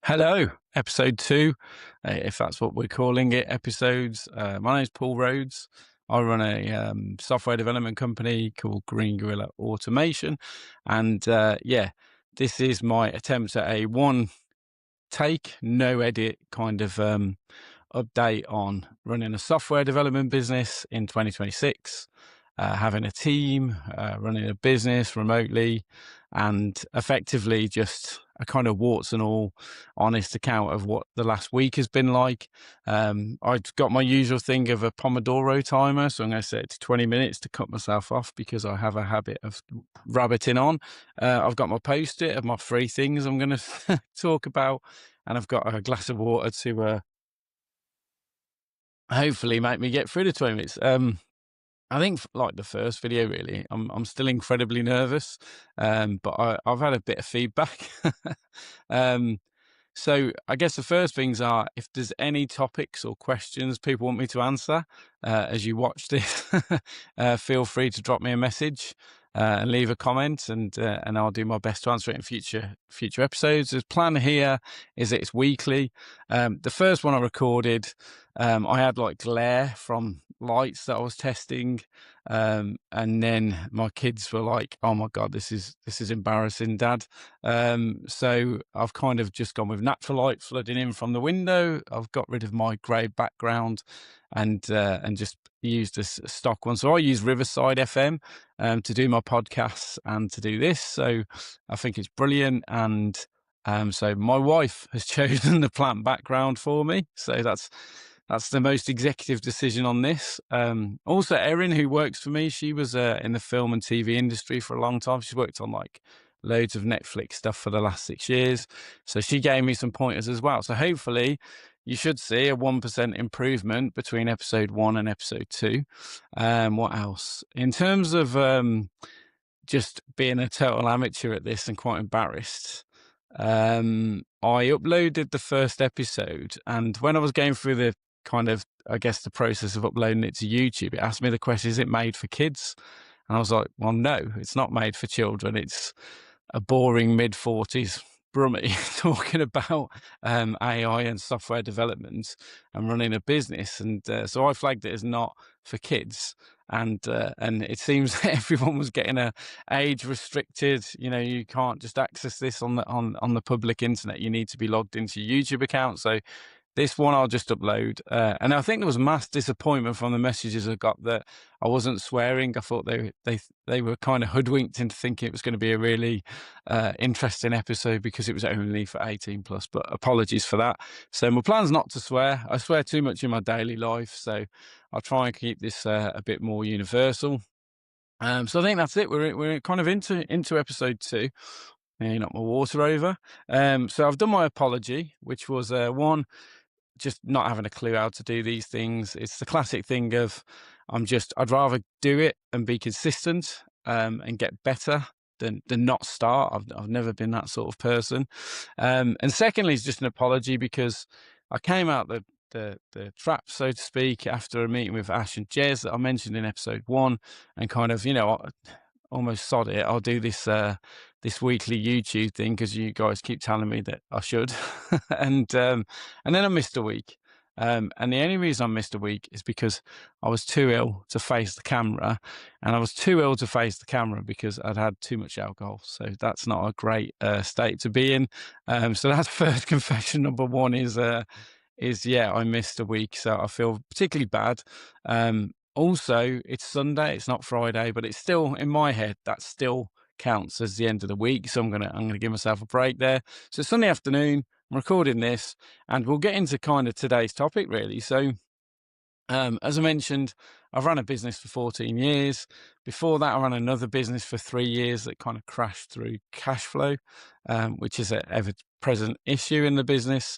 Hello, episode 2, if that's what we're calling it, episodes. My name's Paul Rhodes. I run a software development company called Green Gorilla Automation. And this is my attempt at a one take, no edit kind of update on running a software development business in 2026, having a team, running a business remotely, and effectively just a kind of warts and all honest account of what the last week has been like. I've got my usual thing of a Pomodoro timer, so I'm going to set it to 20 minutes to cut myself off because I have a habit of rabbiting on. I've got my post-it of my 3 things I'm going to talk about, and I've got a glass of water to hopefully make me get through the 20 minutes. I think like the first video, really, I'm still incredibly nervous, but I've had a bit of feedback. So I guess the first things are, if there's any topics or questions people want me to answer as you watch this, feel free to drop me a message and leave a comment, and I'll do my best to answer it in future episodes. The plan here is that it's weekly. The first one I recorded, I had like glare from lights that I was testing, and then my kids were like, "Oh my god, this is embarrassing, Dad." So I've kind of just gone with natural light flooding in from the window. I've got rid of my grey background and just used a stock one. So I use Riverside FM to do my podcasts and to do this. So I think it's brilliant. And so my wife has chosen the plant background for me. So that's the most executive decision on this. Also, Erin, who works for me, she was in the film and TV industry for a long time. She's worked on like loads of Netflix stuff for the last 6 years. So she gave me some pointers as well. So hopefully you should see a 1% improvement between episode 1 and episode 2. What else? In terms of just being a total amateur at this and quite embarrassed, I uploaded the first episode, and when I was going through the kind of, I guess, the process of uploading it to YouTube, it asked me the question, is it made for kids? And I was like, well, no, it's not made for children. It's a boring mid-40s brummie talking about AI and software development and running a business. And so I flagged it as not for kids. And it seems that everyone was getting a age restricted. You know, you can't just access this on the public internet. You need to be logged into your YouTube account. So this one I'll just upload. And I think there was mass disappointment from the messages I got that I wasn't swearing. I thought they were kind of hoodwinked into thinking it was going to be a really interesting episode because it was only for 18 plus, but apologies for that. So my plan's not to swear. I swear too much in my daily life, so I'll try and keep this a bit more universal. So I think that's it. We're kind of into episode 2. Knock my water over. So I've done my apology, which was one, just not having a clue how to do these things. It's the classic thing of I'd rather do it and be consistent and get better than not start. I've never been that sort of person. And secondly, it's just an apology because I came out the trap, so to speak, after a meeting with Ash and Jez that I mentioned in episode 1, and kind of, almost sod it. I'll do this this weekly YouTube thing because you guys keep telling me that I should, and then I missed a week. And the only reason I missed a week is because I was too ill to face the camera, and I was too ill to face the camera because I'd had too much alcohol. So that's not a great state to be in. So that's first confession number 1 is I missed a week, so I feel particularly bad. Also, it's Sunday, it's not Friday, but it's still, in my head, that still counts as the end of the week. So I'm gonna give myself a break there. So Sunday afternoon, I'm recording this, and we'll get into kind of today's topic, really. So as I mentioned, I've run a business for 14 years. Before that, I ran another business for 3 years that kind of crashed through cash flow, which is an ever-present issue in the business.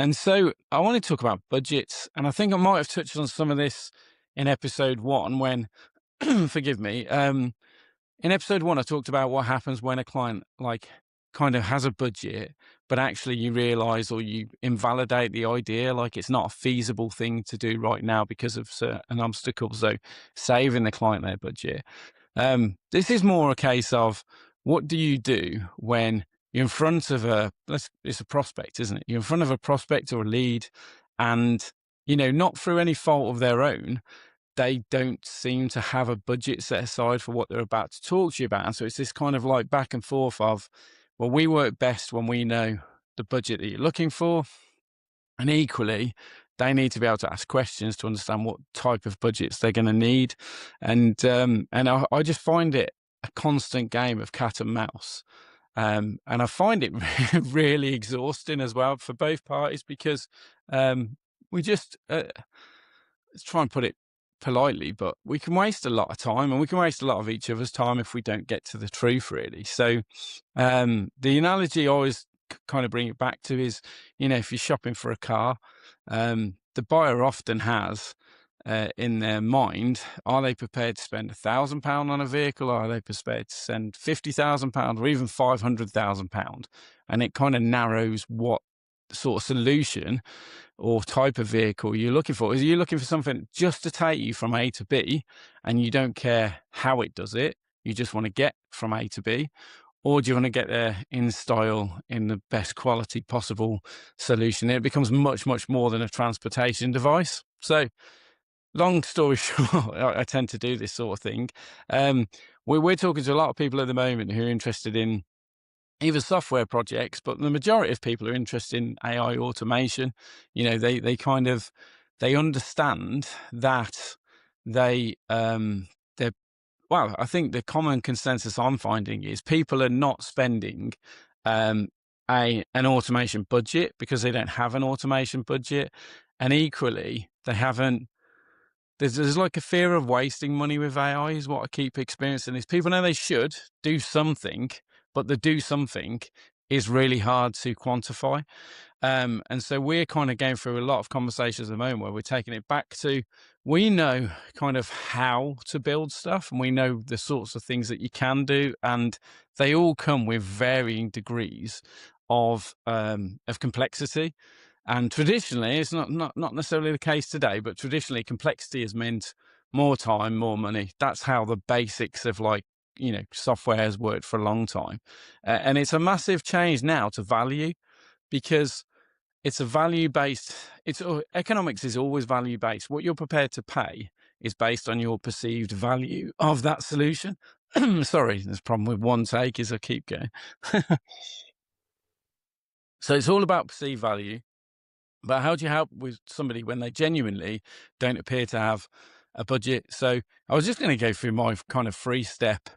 And so I want to talk about budgets, and I think I might have touched on some of this in episode 1 when, forgive me, in episode 1, I talked about what happens when a client kind of has a budget, but actually you realize or you invalidate the idea, like it's not a feasible thing to do right now because of certain obstacles. So saving the client their budget. This is more a case of what do you do when you're in front of it's a prospect, isn't it? You're in front of a prospect or a lead, and, not through any fault of their own, they don't seem to have a budget set aside for what they're about to talk to you about. And so it's this kind of like back and forth of, well, we work best when we know the budget that you're looking for. And equally, they need to be able to ask questions to understand what type of budgets they're going to need. And I just find it a constant game of cat and mouse. And I find it really exhausting as well for both parties, because we just, let's try and put it politely, but we can waste a lot of time, and we can waste a lot of each other's time if we don't get to the truth, really. So the analogy I always kind of bring it back to is, if you're shopping for a car, the buyer often has in their mind, are they prepared to spend £1,000 on a vehicle? Or are they prepared to spend £50,000 or even £500,000? And it kind of narrows what sort of solution or type of vehicle you're looking for. Is you looking for something just to take you from A to B, and you don't care how it does it, you just want to get from A to B? Or do you want to get there in style, in the best quality possible solution? It becomes much, much more than a transportation device. So long story short, I tend to do this sort of thing. We're talking to a lot of people at the moment who are interested in either software projects, but the majority of people are interested in AI automation. They understand that they're well, I think the common consensus I'm finding is people are not spending an automation budget because they don't have an automation budget, and equally they haven't. There's like a fear of wasting money with AI is what I keep experiencing. Is people know they should do something, but the do something is really hard to quantify. And so we're kind of going through a lot of conversations at the moment where we're taking it back to, we know kind of how to build stuff, and we know the sorts of things that you can do, and they all come with varying degrees of complexity. And traditionally, it's not necessarily the case today, but traditionally complexity has meant more time, more money. That's how the basics of software has worked for a long time. And it's a massive change now to value, because it's a value-based, economics is always value-based. What you're prepared to pay is based on your perceived value of that solution. Sorry, there's a problem with one take as I keep going. So it's all about perceived value. But how do you help with somebody when they genuinely don't appear to have a budget? So I was just going to go through my kind of 3-step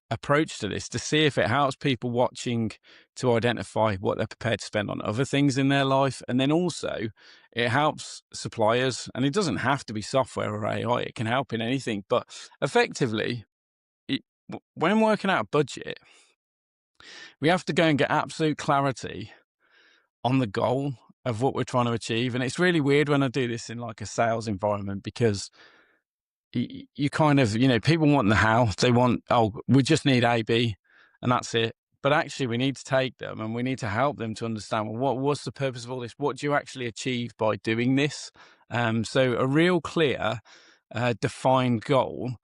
approach to this to see if it helps people watching to identify what they're prepared to spend on other things in their life. And then also it helps suppliers, and it doesn't have to be software or AI, it can help in anything. But effectively, when working out a budget, we have to go and get absolute clarity on the goal of what we're trying to achieve. And it's really weird when I do this in like a sales environment, because you kind of, people want the how. They want, we just need A, B, and that's it. But actually we need to take them and we need to help them to understand, well, what's the purpose of all this? What do you actually achieve by doing this? So a real clear, defined goal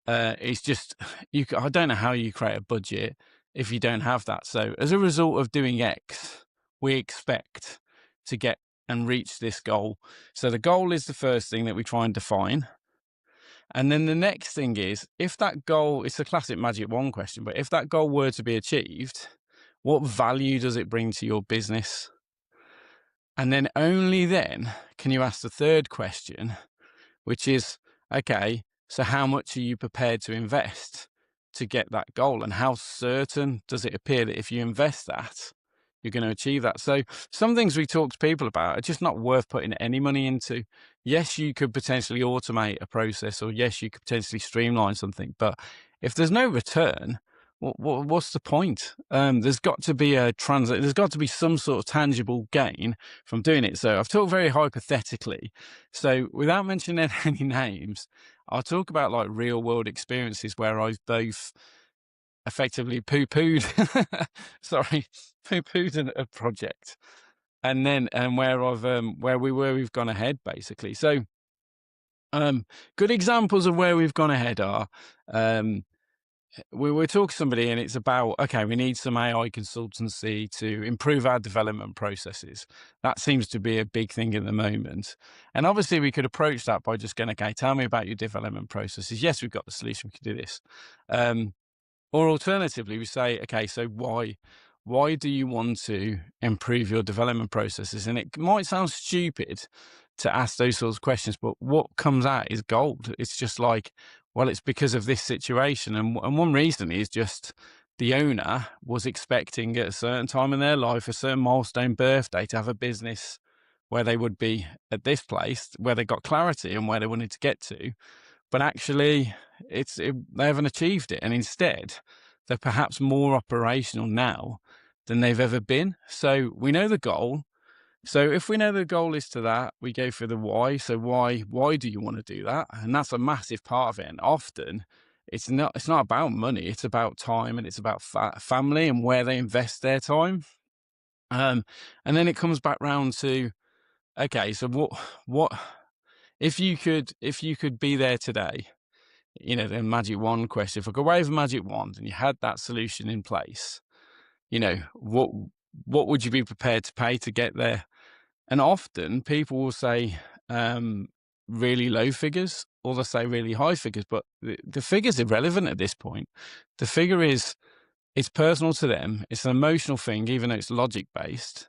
is just, I don't know how you create a budget if you don't have that. So as a result of doing X, we expect to get and reach this goal. So the goal is the first thing that we try and define. And then the next thing is, if that goal, it's a classic magic wand question, but if that goal were to be achieved, what value does it bring to your business? And then only then can you ask the third question, which is, okay, so how much are you prepared to invest to get that goal? And how certain does it appear that if you invest that, you're going to achieve that? So some things we talk to people about are just not worth putting any money into. Yes, you could potentially automate a process, or yes, you could potentially streamline something. But if there's no return, what's the point? There's got to be there's got to be some sort of tangible gain from doing it. So I've talked very hypothetically. So without mentioning any names, I'll talk about like real world experiences where I've both effectively poo-pooed a project, and then where we've gone ahead, basically. So good examples of where we've gone ahead are we're talking to somebody and it's about, okay, we need some AI consultancy to improve our development processes. That seems to be a big thing at the moment. And obviously we could approach that by just going, okay, tell me about your development processes. Yes, we've got the solution. We can do this. Or alternatively, we say, okay, so why do you want to improve your development processes? And it might sound stupid to ask those sorts of questions, but what comes out is gold. It's just like, well, it's because of this situation. And one reason is just the owner was expecting at a certain time in their life, a certain milestone birthday, to have a business where they would be at this place, where they got clarity and where they wanted to get to. But actually, they haven't achieved it. And instead, they're perhaps more operational now than they've ever been. So we know the goal. So if we know the goal is to that, we go for the why. So why do you want to do that? And that's a massive part of it. And often it's not about money. It's about time, and it's about family and where they invest their time. And then it comes back round to, okay, so what if you could be there today, the magic wand question, if I could wave a magic wand and you had that solution in place, what would you be prepared to pay to get there? And often people will say really low figures, or they'll say really high figures, but the figure's irrelevant at this point. The figure it's personal to them. It's an emotional thing, even though it's logic based.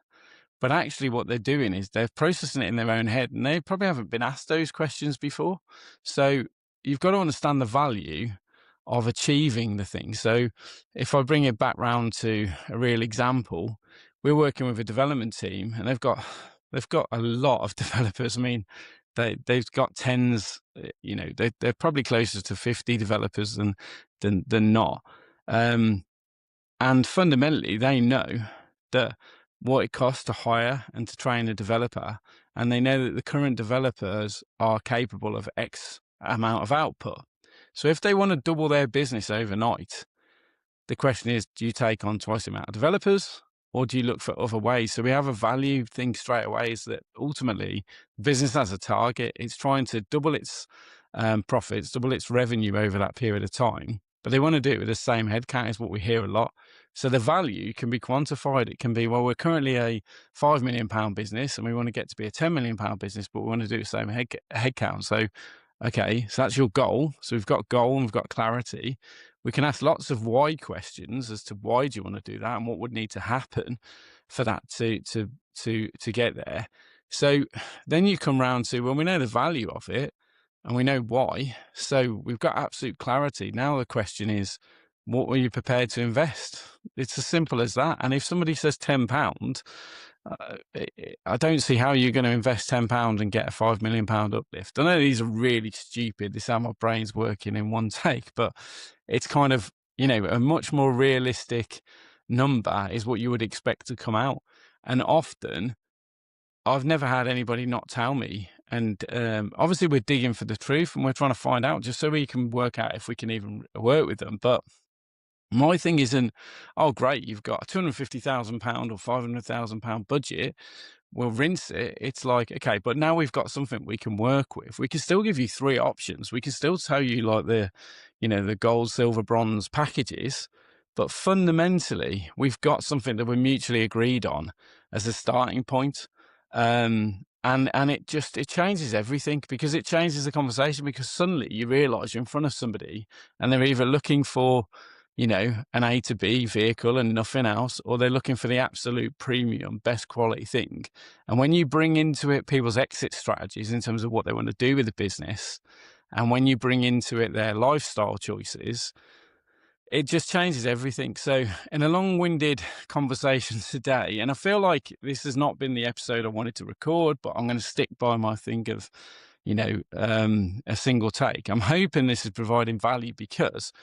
But actually what they're doing is they're processing it in their own head, and they probably haven't been asked those questions before. So you've got to understand the value of achieving the thing. So if I bring it back round to a real example, we're working with a development team, and they've got a lot of developers. I mean, they've got tens, they're probably closer to 50 developers than not. And fundamentally, they know that what it costs to hire and to train a developer, and they know that the current developers are capable of X amount of output. So if they want to double their business overnight, the question is, do you take on twice the amount of developers, or do you look for other ways? So we have a value thing straight away, is that ultimately business has a target. It's trying to double its profits, double its revenue over that period of time, but they want to do it with the same headcount, is what we hear a lot. So the value can be quantified. It can be, well, we're currently a £5 million business and we want to get to be a £10 million business, but we want to do the same headcount. So, okay, so that's your goal. So we've got goal and we've got clarity. We can ask lots of why questions as to why do you want to do that and what would need to happen for that to get there. So then you come round to, well, we know the value of it and we know why. So we've got absolute clarity. Now the question is, what were you prepared to invest? It's as simple as that. And if somebody says £10, I don't see how you're going to invest £10 and get a £5 million uplift. I know these are really stupid. This is how my brain's working in one take, but it's kind of, a much more realistic number is what you would expect to come out. And often I've never had anybody not tell me. And obviously we're digging for the truth and we're trying to find out just so we can work out if we can even work with them. But my thing isn't, oh, great, you've got a £250,000 or £500,000 budget, we'll rinse it. It's like, okay, but now we've got something we can work with. We can still give you 3 options. We can still tell you like the gold, silver, bronze packages, but fundamentally we've got something that we're mutually agreed on as a starting point. And it changes everything, because it changes the conversation, because suddenly you realize you're in front of somebody and they're either looking for, an A to B vehicle and nothing else, or they're looking for the absolute premium, best quality thing. And when you bring into it people's exit strategies in terms of what they want to do with the business, and when you bring into it their lifestyle choices, it just changes everything. So in a long-winded conversation today, and I feel like this has not been the episode I wanted to record, but I'm going to stick by my thing of, a single take. I'm hoping this is providing value, because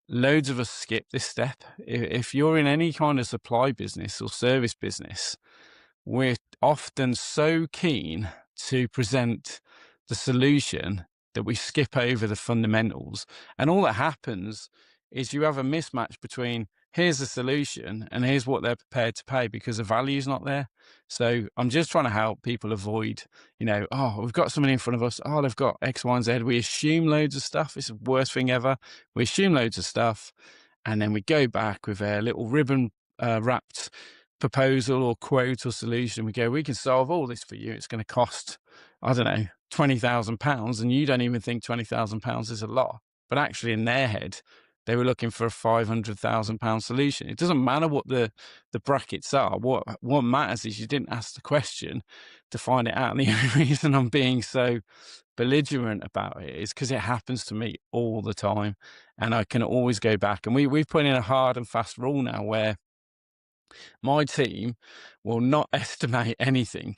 loads of us skip this step. If you're in any kind of supply business or service business, we're often so keen to present the solution that we skip over the fundamentals. And all that happens is you have a mismatch between here's the solution and here's what they're prepared to pay, because the value's not there. So I'm just trying to help people avoid, oh, we've got somebody in front of us. Oh, they've got X, Y, and Z. We assume loads of stuff. It's the worst thing ever. We assume loads of stuff, and then we go back with a little ribbon wrapped proposal or quote or solution. We go, we can solve all this for you. It's going to cost, I don't know, £20,000, and you don't even think £20,000 is a lot. But actually, in their head, they were looking for a £500,000 solution. It doesn't matter what the brackets are. What matters is you didn't ask the question to find it out. And the only reason I'm being so belligerent about it is because it happens to me all the time, and I can always go back. And we've put in a hard and fast rule now where my team will not estimate anything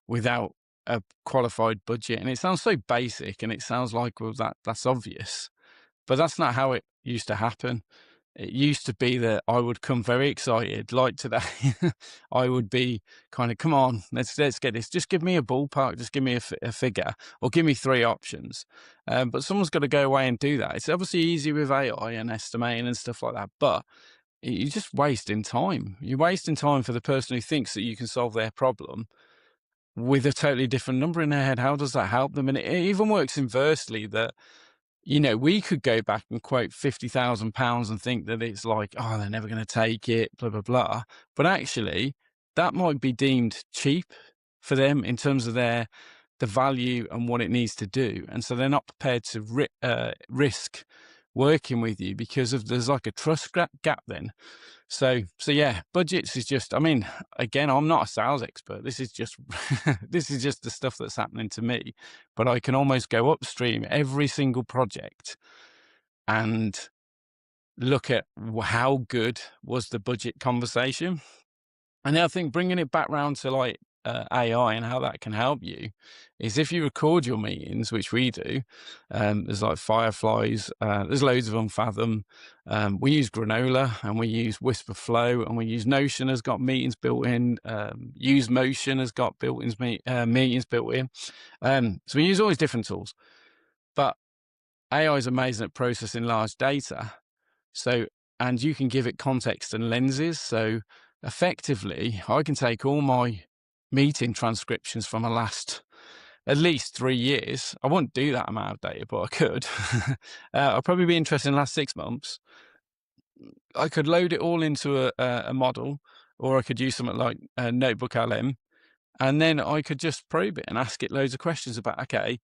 without a qualified budget. And it sounds so basic, and it sounds like, well, that's obvious, but that's not how it used to happen. It used to be that I would come very excited, like today. I would be kind of, come on, let's get this. Just give me a ballpark. Just give me a figure, or give me 3 options. But someone's got to go away and do that. It's obviously easy with AI and estimating and stuff like that, but you're just wasting time. You're wasting time for the person who thinks that you can solve their problem with a totally different number in their head. How does that help them? And it even works inversely, that we could go back and quote £50,000 and think that it's like, oh, they're never going to take it, blah, blah, blah. But actually, that might be deemed cheap for them in terms of the value and what it needs to do. And so they're not prepared to risk working with you because there's like a trust gap then. So yeah, budgets is just, I mean, again, I'm not a sales expert. This is just, this is just the stuff that's happening to me, but I can almost go upstream every single project and look at how good was the budget conversation. And I think bringing it back round to like AI and how that can help you is, if you record your meetings, which we do, there's like Fireflies, there's loads of them, Fathom. We use Granola, and we use Whisper Flow, and we use Notion has got meetings built in. Use Motion has got meetings built in. So we use all these different tools, but AI is amazing at processing large data. So, and you can give it context and lenses. So effectively, I can take all my meeting transcriptions from the last at least 3 years. I wouldn't do that amount of data, but I could. I'd probably be interested in the last 6 months. I could load it all into a model, or I could use something like Notebook LM, and then I could just probe it and ask it loads of questions about, okay,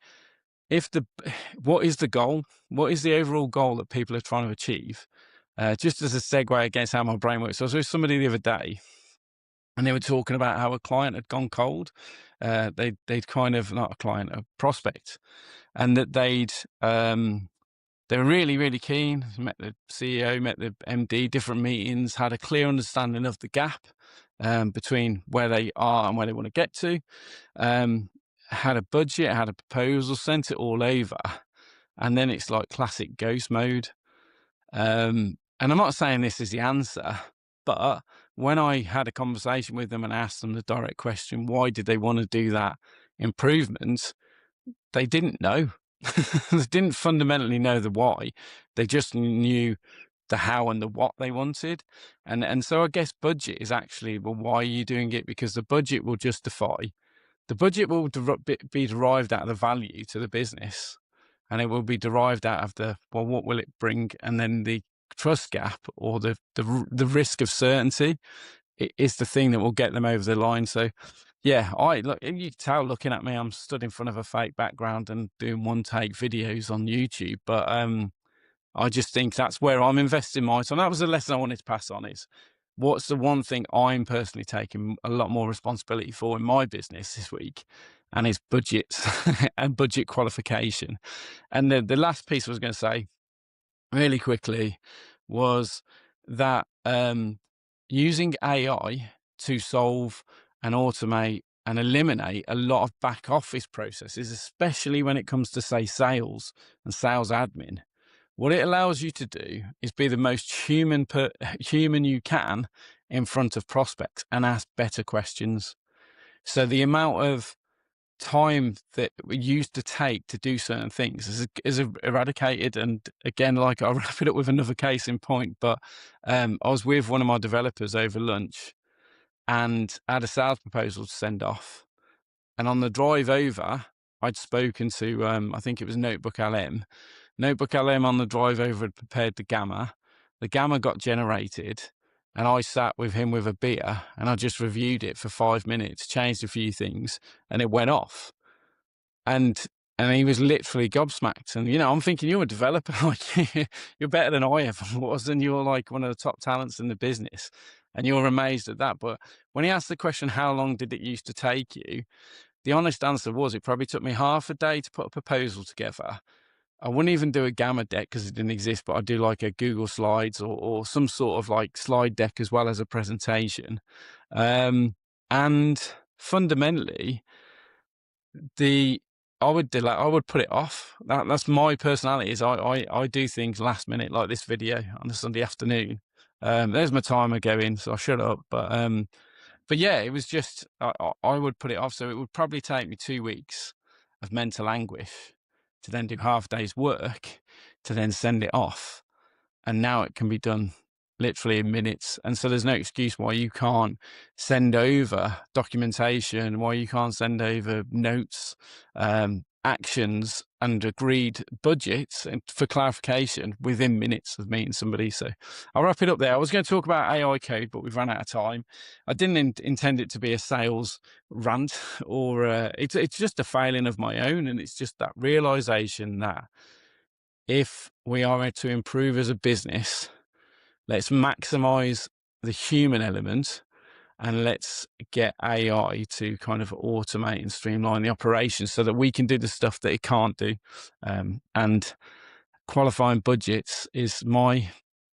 what is the goal? What is the overall goal that people are trying to achieve? Just as a segue against how my brain works. So I was with somebody the other day, and they were talking about how a client had gone cold. They'd kind of, not a client, a prospect, and that they were really, really keen. Met the CEO, met the MD, different meetings, had a clear understanding of the gap between where they are and where they want to get to. Had a budget, had a proposal, sent it all over, and then it's like classic ghost mode. And I'm not saying this is the answer, but when I had a conversation with them and asked them the direct question, why did they want to do that improvement? They didn't know. They didn't fundamentally know the why. They just knew the how and the what they wanted. And so I guess budget is actually, well, why are you doing it? Because the budget will be derived out of the value to the business, and it will be derived out of what will it bring? And then the trust gap, or the risk of certainty, is the thing that will get them over the line. So yeah, you can tell looking at me, I'm stood in front of a fake background and doing one take videos on YouTube, but I just think that's where I'm investing my time. That was the lesson I wanted to pass on, is what's the one thing I'm personally taking a lot more responsibility for in my business this week, and it's budgets and budget qualification. And the last piece I was going to say really quickly was that using AI to solve and automate and eliminate a lot of back office processes, especially when it comes to, say, sales and sales admin, what it allows you to do is be the most human you can in front of prospects and ask better questions. So the amount of time that we used to take to do certain things is eradicated. And again, like, I'll wrap it up with another case in point, but I was with one of my developers over lunch and I had a sales proposal to send off. And on the drive over, I'd spoken to, I think it was Notebook LM. Notebook LM on the drive over had prepared the gamma. The gamma got generated, and I sat with him with a beer, and I just reviewed it for 5 minutes, changed a few things, and it went off. And he was literally gobsmacked. And, I'm thinking, you're a developer, like, you're better than I ever was, and you're like one of the top talents in the business, and you're amazed at that. But when he asked the question, how long did it used to take you? The honest answer was, it probably took me half a day to put a proposal together. I wouldn't even do a gamma deck because it didn't exist, but I'd do like a Google Slides or some sort of like slide deck as well as a presentation. And fundamentally, I would put it off. That's my personality. Is I do things last minute, like this video on a Sunday afternoon. There's my timer going, so I shut up. But yeah, it was just I would put it off. So it would probably take me 2 weeks of mental anguish to then do half a day's work to then send it off. And now it can be done literally in minutes. And so there's no excuse why you can't send over documentation, why you can't send over notes, actions and agreed budgets for clarification within minutes of meeting somebody. So I'll wrap it up there. I was going to talk about AI code, but we've run out of time. I didn't intend it to be a sales rant or it's just a failing of my own. And it's just that realization that if we are to improve as a business, let's maximize the human element and let's get AI to kind of automate and streamline the operations so that we can do the stuff that it can't do. And qualifying budgets is my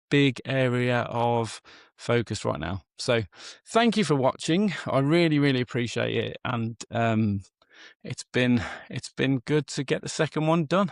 big area of focus right now. So thank you for watching. I really, really appreciate it. And it's been good to get the second one done.